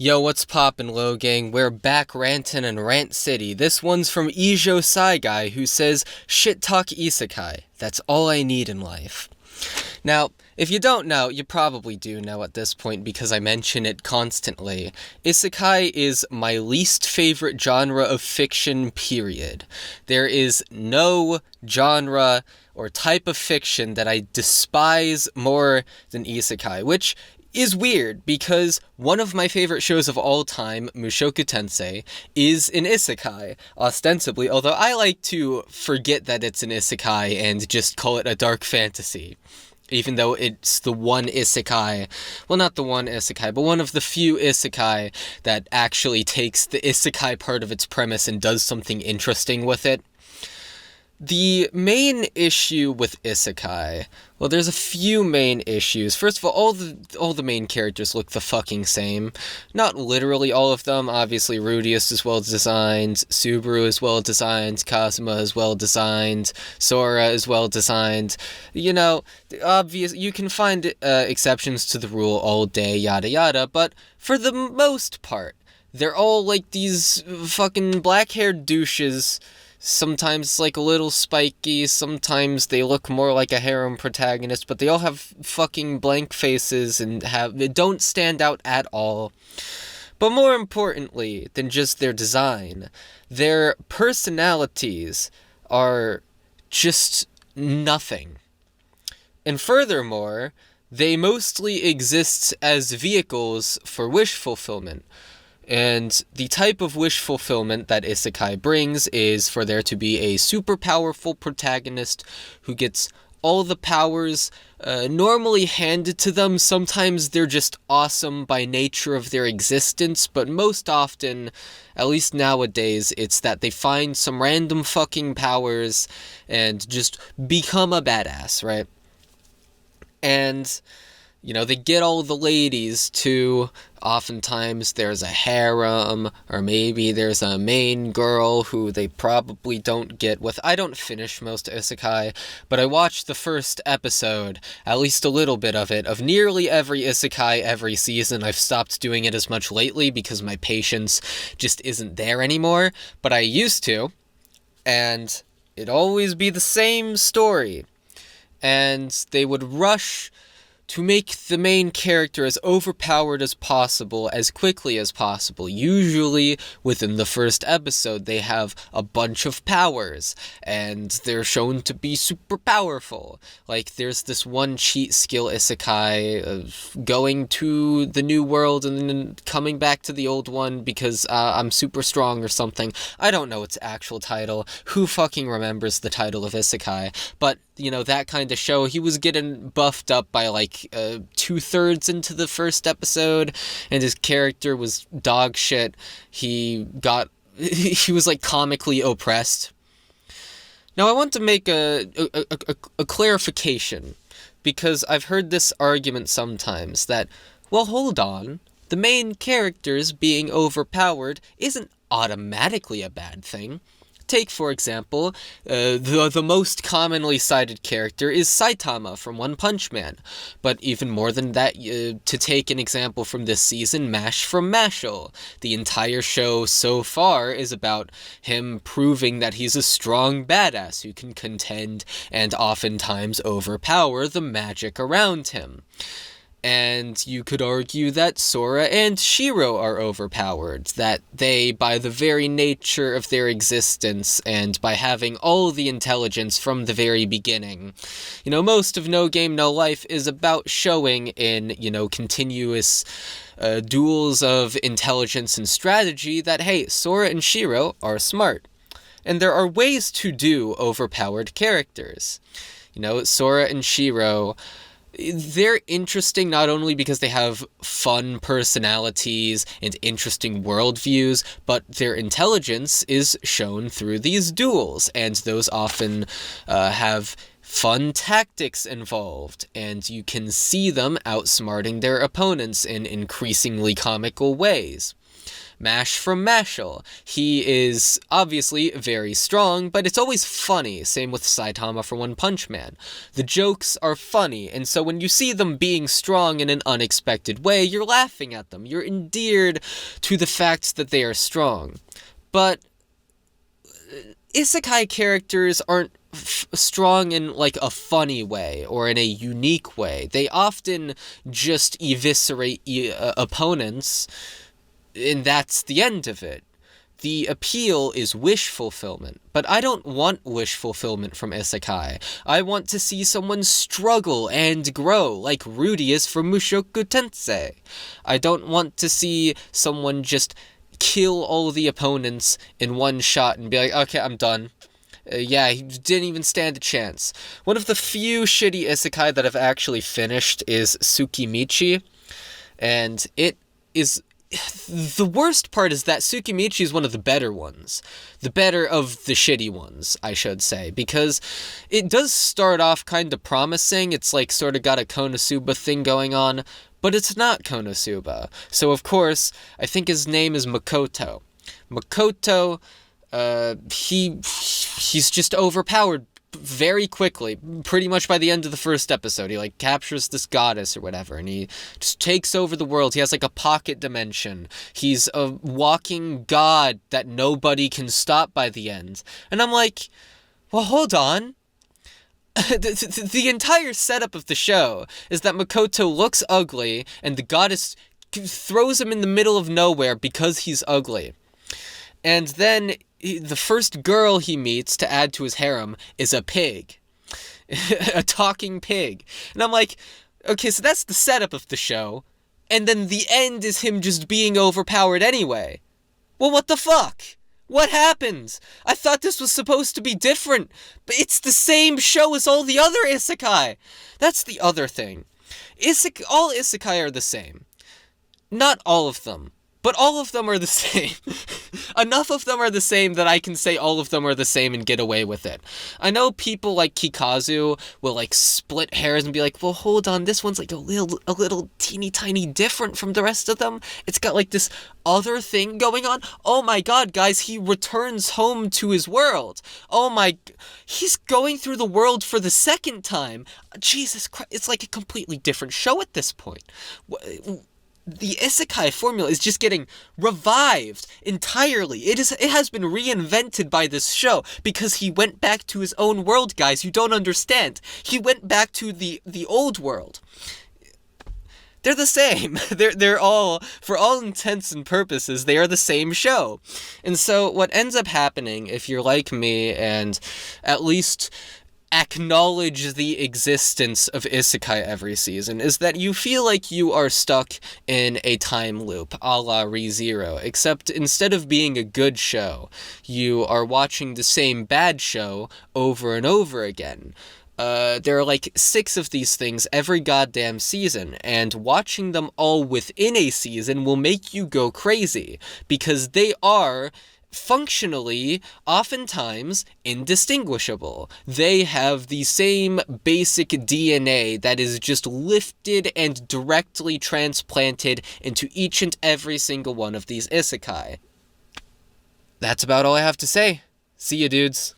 Yo, what's poppin', Low Gang? We're back rantin' in Rant City. This one's from Ijo Sai Guy, who says, "Shit talk Isekai. That's all I need in life." Now, if you don't know, you probably do know at this point because I mention it constantly. Isekai is my least favorite genre of fiction, period. There is no genre or type of fiction that I despise more than Isekai, which is weird because one of my favorite shows of all time, Mushoku Tensei, is an isekai, ostensibly, although I like to forget that it's an isekai and just call it a dark fantasy. Even though it's the one isekai, well, not the one isekai, but one of the few isekai that actually takes the isekai part of its premise and does something interesting with it. The main issue with isekai, well, there's a few main issues. First of all the main characters look the fucking same. Not literally all of them. Obviously, Rudius is well designed, Subaru is well designed, Kazuma is well designed, Sora is well designed. You know, you can find exceptions to the rule all day, yada yada, but for the most part, they're all like these fucking black-haired douches. Sometimes like a little spiky, sometimes they look more like a harem protagonist, but they all have fucking blank faces and they don't stand out at all. But more importantly than just their design, their personalities are just nothing. And furthermore, they mostly exist as vehicles for wish fulfillment. And the type of wish fulfillment that isekai brings is for there to be a super powerful protagonist who gets all the powers normally handed to them. Sometimes they're just awesome by nature of their existence, but most often, at least nowadays, it's that they find some random fucking powers and just become a badass, right? And you know, they get all the ladies too. Oftentimes there's a harem, or maybe there's a main girl who they probably don't get with. I don't finish most isekai, but I watched the first episode, at least a little bit of it, of nearly every isekai every season. I've stopped doing it as much lately because my patience just isn't there anymore, but I used to, and it'd always be the same story. And they would rush to make the main character as overpowered as possible, as quickly as possible. Usually, within the first episode, they have a bunch of powers, and they're shown to be super powerful. Like, there's this one cheat skill isekai of going to the new world and then coming back to the old one because I'm super strong or something. I don't know its actual title. Who fucking remembers the title of isekai? But you know, that kind of show. He was getting buffed up by like 2/3 into the first episode, and his character was dog shit. He was like comically oppressed. Now I want to make a clarification, because I've heard this argument sometimes that, well, hold on, the main characters being overpowered isn't automatically a bad thing. Take, for example, the most commonly cited character is Saitama from One Punch Man. But even more than that, to take an example from this season, Mash from Mashle. The entire show so far is about him proving that he's a strong badass who can contend and oftentimes overpower the magic around him. And you could argue that Sora and Shiro are overpowered, that they, by the very nature of their existence, and by having all the intelligence from the very beginning. You know, most of No Game, No Life is about showing in, you know, continuous duels of intelligence and strategy that, hey, Sora and Shiro are smart. And there are ways to do overpowered characters. You know, Sora and Shiro, they're interesting not only because they have fun personalities and interesting worldviews, but their intelligence is shown through these duels, and those often have fun tactics involved, and you can see them outsmarting their opponents in increasingly comical ways. Mash from Mashal. He is obviously very strong, but it's always funny. Same with Saitama from One Punch Man. The jokes are funny, and so when you see them being strong in an unexpected way, you're laughing at them. You're endeared to the fact that they are strong. But isekai characters aren't strong in like a funny way or in a unique way. They often just eviscerate opponents, and that's the end of it. The appeal is wish fulfillment, but I don't want wish fulfillment from isekai. I want to see someone struggle and grow, like Rudy from Mushoku Tensei. I don't want to see someone just kill all the opponents in one shot and be like, okay, I'm done. Yeah, he didn't even stand a chance. One of the few shitty isekai that I've actually finished is Tsukimichi, and it is... The worst part is that Tsukimichi is one of the better ones. The better of the shitty ones, I should say. Because it does start off kind of promising. It's like sort of got a Konosuba thing going on. But it's not Konosuba. So of course, I think his name is Makoto. Makoto, he's just overpowered very quickly, pretty much by the end of the first episode. He like captures this goddess or whatever, and he just takes over the world. He has like a pocket dimension. He's a walking god that nobody can stop by the end. And I'm like, well, hold on. The entire setup of the show is that Makoto looks ugly, and the goddess throws him in the middle of nowhere because he's ugly. And then the first girl he meets to add to his harem is a pig. A talking pig. And I'm like, okay, so that's the setup of the show. And then the end is him just being overpowered anyway. Well, what the fuck? What happened? I thought this was supposed to be different. But it's the same show as all the other isekai. That's the other thing. All isekai are the same. Not all of them. But all of them are the same. Enough of them are the same that I can say all of them are the same and get away with it. I know people like Kikazu will like split hairs and be like, well, hold on, this one's like a little teeny tiny different from the rest of them. It's got like this other thing going on. Oh my god, guys, he returns home to his world. He's going through the world for the second time. Jesus Christ, it's like a completely different show at this point. The isekai formula is just getting revived entirely. It has been reinvented by this show because he went back to his own world, guys. You don't understand. He went back to the old world. They're the same. They're all, for all intents and purposes, they are the same show. And so what ends up happening, if you're like me and at least acknowledge the existence of isekai every season, is that you feel like you are stuck in a time loop, a la ReZero, except instead of being a good show, you are watching the same bad show over and over again. There are like 6 of these things every goddamn season, and watching them all within a season will make you go crazy, because they are functionally, oftentimes, indistinguishable. They have the same basic DNA that is just lifted and directly transplanted into each and every single one of these isekai. That's about all I have to say. See ya, dudes.